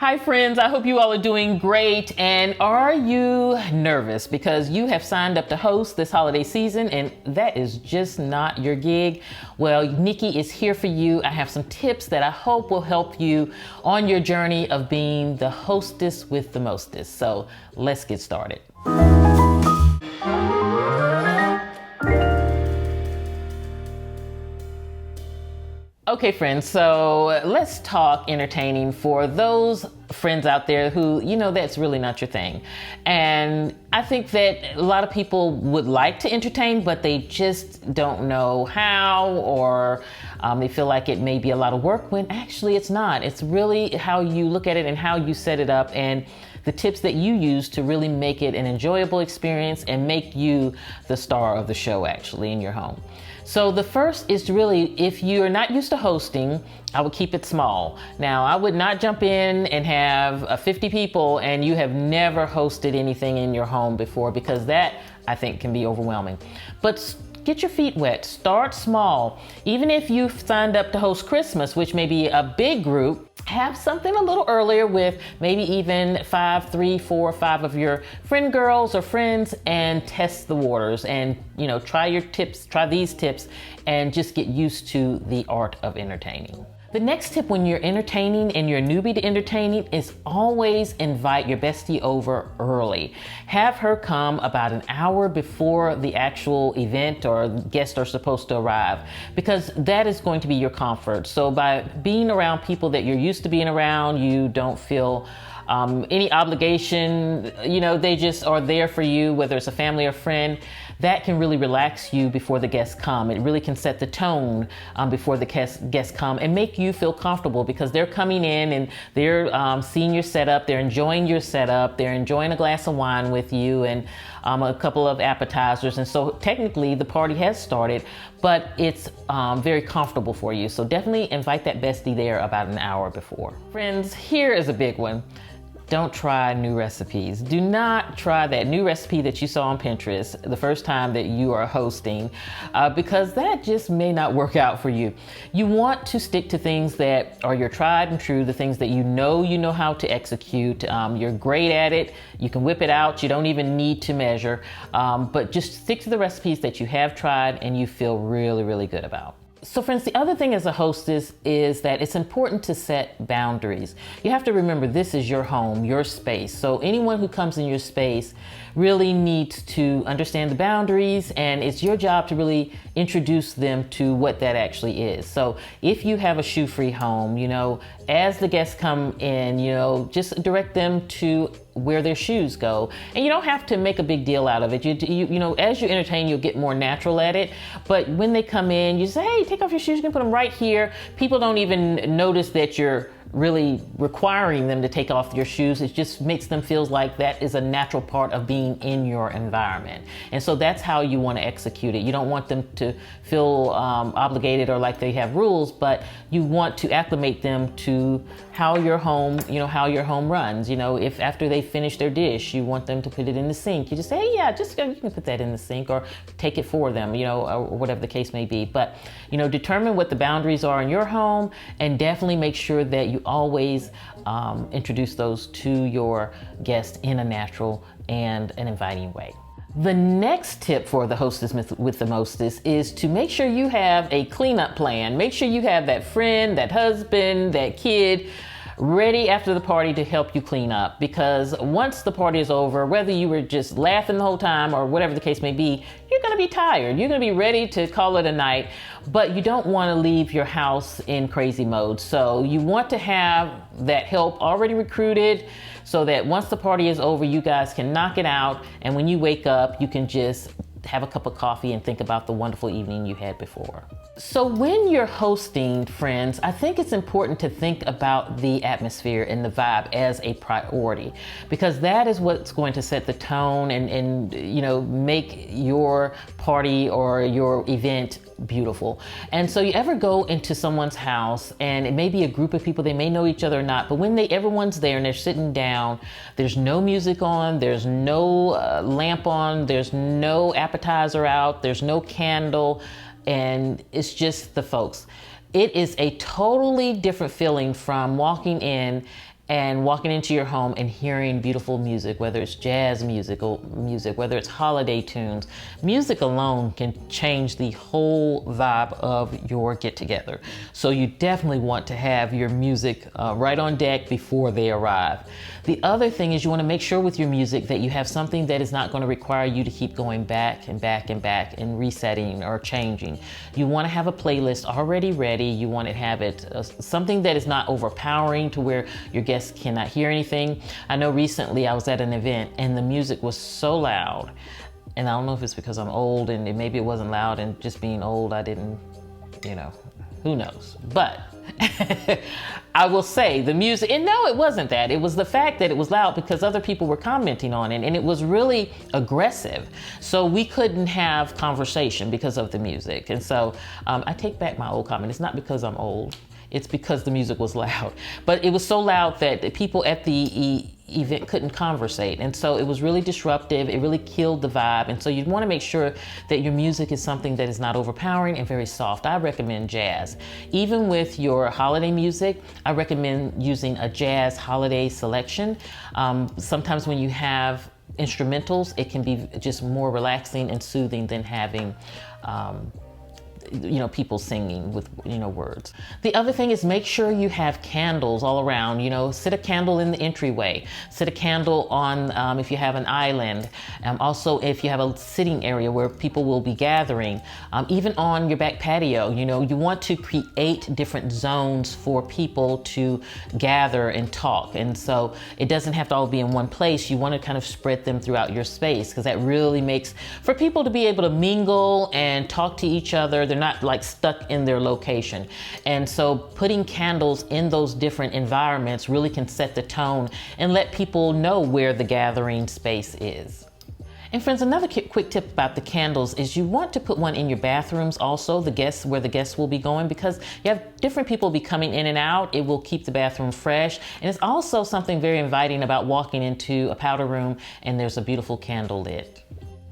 Hi friends, I hope you all are doing great. And are you nervous because you have signed up to host this holiday season and that is just not your gig? Well, Nikki is here for you. I have some tips that I hope will help you on your journey of being the hostess with the mostest. So let's get started. Okay, friends, so let's talk entertaining for those friends out there who, that's really not your thing. And I think that a lot of people would like to entertain, but they just don't know how, or they feel like it may be a lot of work when actually it's not. It's really how you look at it and how you set it up and the tips that you use to really make it an enjoyable experience and make you the star of the show actually in your home. So the first is really, if you're not used to hosting, I would keep it small. Now, I would not jump in and have 50 people and you have never hosted anything in your home before, because that, I think, can be overwhelming. But get your feet wet, start small. Even if you've signed up to host Christmas, which may be a big group, have something a little earlier with maybe even 3, 4, 5 of your friend girls or friends and test the waters and, try these tips and just get used to the art of entertaining. The next tip when you're entertaining and you're a newbie to entertaining is always invite your bestie over early. Have her come about an hour before the actual event or guests are supposed to arrive, because that is going to be your comfort. So by being around people that you're used to being around, you don't feel any obligation, they just are there for you, whether it's a family or friend. That can really relax you before the guests come. It really can set the tone before the guests come and make you feel comfortable, because they're coming in and they're seeing your setup, they're enjoying your setup, they're enjoying a glass of wine with you and a couple of appetizers. And so technically the party has started, but it's very comfortable for you. So definitely invite that bestie there about an hour before. Friends, here is a big one. Don't try new recipes. Do not try that new recipe that you saw on Pinterest the first time that you are hosting, because that just may not work out for you. You want to stick to things that are your tried and true, the things that you know how to execute. You're great at it. You can whip it out. You don't even need to measure, but just stick to the recipes that you have tried and you feel really, really good about. So friends, the other thing as a hostess is that it's important to set boundaries. You have to remember this is your home, your space. So anyone who comes in your space really needs to understand the boundaries, and it's your job to really introduce them to what that actually is. So if you have a shoe-free home, as the guests come in, just direct them to where their shoes go. And you don't have to make a big deal out of it. As you entertain, you'll get more natural at it. But when they come in, you say, hey, take off your shoes, you can put them right here. People don't even notice that you're really requiring them to take off your shoes. It just makes them feel like that is a natural part of being in your environment. And so that's how you want to execute it. You don't want them to feel obligated or like they have rules, but you want to acclimate them to how your home runs. If after they finish their dish, you want them to put it in the sink, you just say, hey, yeah, you can put that in the sink, or take it for them, or whatever the case may be. But, determine what the boundaries are in your home, and definitely make sure that you always introduce those to your guests in a natural and an inviting way. The next tip for the hostess with the mostest is to make sure you have a cleanup plan. Make sure you have that friend, that husband, that kid ready after the party to help you clean up, because once the party is over, whether you were just laughing the whole time or whatever the case may be, you're going to be tired. You're going to be ready to call it a night, but you don't want to leave your house in crazy mode. So you want to have that help already recruited so that once the party is over, you guys can knock it out. And when you wake up, you can just have a cup of coffee and think about the wonderful evening you had before. So when you're hosting, friends, I think it's important to think about the atmosphere and the vibe as a priority, because that is what's going to set the tone and make your party or your event beautiful. And so you ever go into someone's house and it may be a group of people, they may know each other or not, but when everyone's there and they're sitting down, there's no music on, there's no lamp on, there's no appetizer out, there's no candle, and it's just the folks. It is a totally different feeling from walking in and walking into your home and hearing beautiful music, whether it's jazz music, whether it's holiday tunes. Music alone can change the whole vibe of your get-together. So you definitely want to have your music right on deck before they arrive. The other thing is you want to make sure with your music that you have something that is not going to require you to keep going back and back and back and resetting or changing. You want to have a playlist already ready. You want to have it something that is not overpowering to where your guests cannot hear anything. I know recently I was at an event and the music was so loud, and I don't know if it's because I'm old and maybe it wasn't loud, and just being old, I didn't, who knows. But I will say the music, and no, it wasn't that. It was the fact that it was loud because other people were commenting on it, and it was really aggressive. So we couldn't have conversation because of the music. And so I take back my old comment. It's not because I'm old. It's because the music was loud. But it was so loud that the people at the event couldn't conversate. And so it was really disruptive. It really killed the vibe. And so you want to make sure that your music is something that is not overpowering and very soft. I recommend jazz. Even with your holiday music, I recommend using a jazz holiday selection. Sometimes when you have instrumentals, it can be just more relaxing and soothing than having people singing with, words. The other thing is make sure you have candles all around. Set a candle in the entryway. Set a candle on, if you have an island. Also, if you have a sitting area where people will be gathering. Even on your back patio, you want to create different zones for people to gather and talk. And so it doesn't have to all be in one place. You want to kind of spread them throughout your space, because that really makes for people to be able to mingle and talk to each other. They're not like stuck in their location. And so putting candles in those different environments really can set the tone and let people know where the gathering space is. And friends, another quick tip about the candles is you want to put one in your bathrooms also, where the guests will be going, because you have different people be coming in and out. It will keep the bathroom fresh. And it's also something very inviting about walking into a powder room and there's a beautiful candle lit.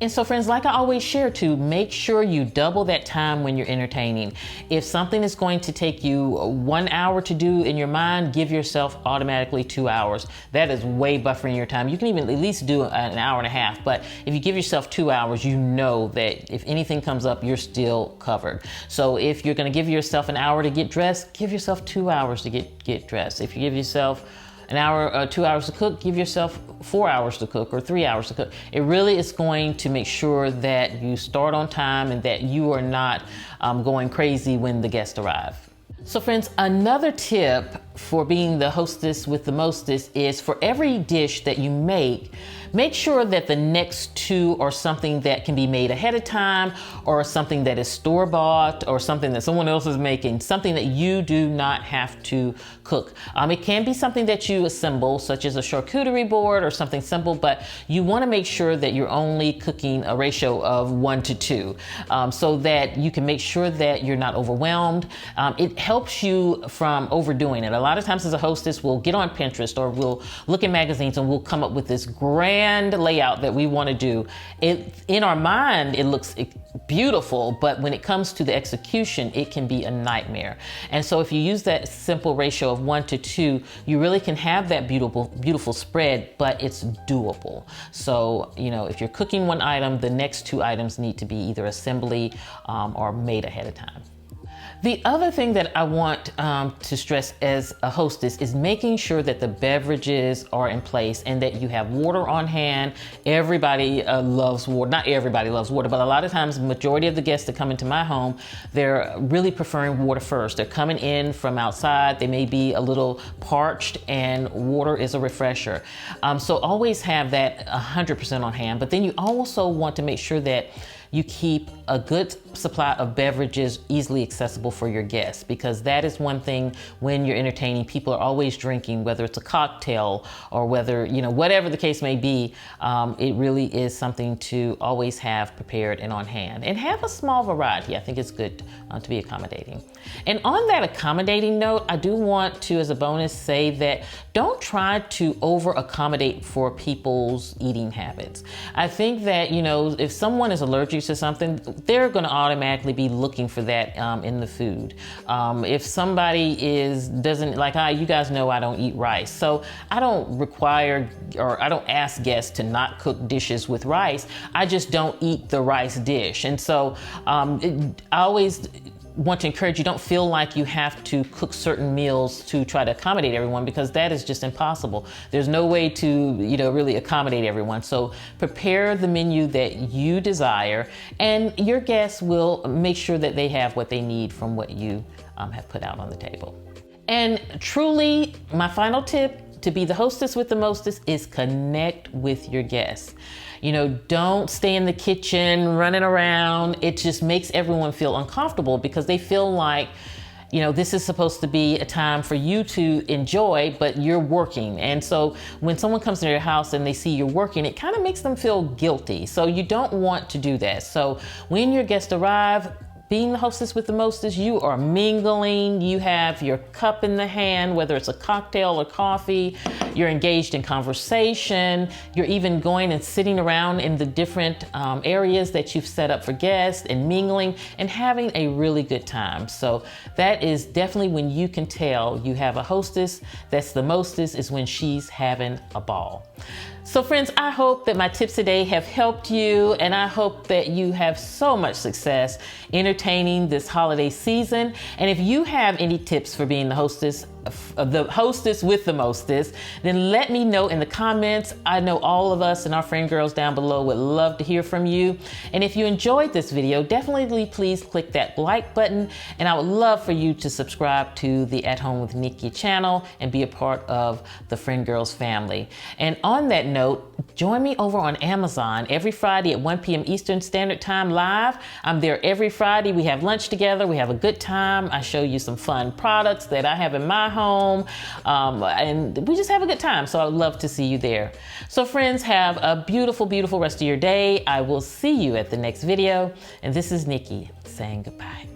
And so friends, like I always share too, make sure you double that time when you're entertaining. If something is going to take you 1 hour to do in your mind, give yourself automatically 2 hours. That is way buffering your time. You can even at least do an hour and a half, but if you give yourself 2 hours, you know that if anything comes up, you're still covered. So if you're gonna give yourself an hour to get dressed, give yourself 2 hours to get dressed. If you give yourself an hour, 2 hours to cook, give yourself 4 hours to cook or 3 hours to cook. It really is going to make sure that you start on time and that you are not going crazy when the guests arrive. So friends, another tip for being the hostess with the mostest is for every dish that you make sure that the next two are something that can be made ahead of time, or something that is store-bought, or something that someone else is making, something that you do not have to cook. It can be something that you assemble, such as a charcuterie board or something simple, but you want to make sure that you're only cooking a ratio of 1 to 2, so that you can make sure that you're not overwhelmed. It helps you from overdoing it. A lot of times as a hostess, we'll get on Pinterest or we'll look in magazines and we'll come up with this grand layout that we want to do. In our mind, it looks beautiful, but when it comes to the execution, it can be a nightmare. And so if you use that simple ratio of 1 to 2, you really can have that beautiful spread, but it's doable. So, if you're cooking one item, the next 2 items need to be either assembly or made ahead of time. The other thing that I want to stress as a hostess is making sure that the beverages are in place and that you have water on hand. Everybody loves water. Not everybody loves water, but a lot of times, majority of the guests that come into my home, they're really preferring water first. They're coming in from outside. They may be a little parched, and water is a refresher. So always have that 100% on hand, but then you also want to make sure that you keep a good supply of beverages easily accessible for your guests, because that is one thing when you're entertaining. People are always drinking, whether it's a cocktail or whether, whatever the case may be. It really is something to always have prepared and on hand, and have a small variety. I think it's good to be accommodating. And on that accommodating note, I do want to, as a bonus, say that don't try to over accommodate for people's eating habits. I think that, if someone is allergic to something, they're going to automatically be looking for that in the food. If somebody doesn't like, you guys know I don't eat rice, so I don't require or I don't ask guests to not cook dishes with rice. I just don't eat the rice dish. And so I always want to encourage you, don't feel like you have to cook certain meals to try to accommodate everyone, because that is just impossible. There's no way to, really accommodate everyone. So prepare the menu that you desire, and your guests will make sure that they have what they need from what you have put out on the table. And truly, my final tip to be the hostess with the mostest is connect with your guests. Don't stay in the kitchen running around. It just makes everyone feel uncomfortable because they feel like, this is supposed to be a time for you to enjoy, but you're working. And so when someone comes to your house and they see you're working, it kind of makes them feel guilty. So you don't want to do that. So when your guests arrive, being the hostess with the mostest, you are mingling, you have your cup in the hand, whether it's a cocktail or coffee, you're engaged in conversation, you're even going and sitting around in the different areas that you've set up for guests and mingling and having a really good time. So that is definitely when you can tell you have a hostess that's the mostest, is when she's having a ball. So friends, I hope that my tips today have helped you, and I hope that you have so much success entertaining this holiday season. And if you have any tips for being the hostess with the mostest, then let me know in the comments. I know all of us and our friend girls down below would love to hear from you. And if you enjoyed this video, definitely please click that like button, and I would love for you to subscribe to the At Home with Nikki channel and be a part of the Friend Girls family. And on that note, join me over on Amazon every Friday at 1 p.m. Eastern Standard Time live. I'm there every Friday. We have lunch together. We have a good time. I show you some fun products that I have in my home, and we just have a good time. So I would love to see you there. So friends, have a beautiful, beautiful rest of your day. I will see you at the next video. And this is Nikki saying goodbye.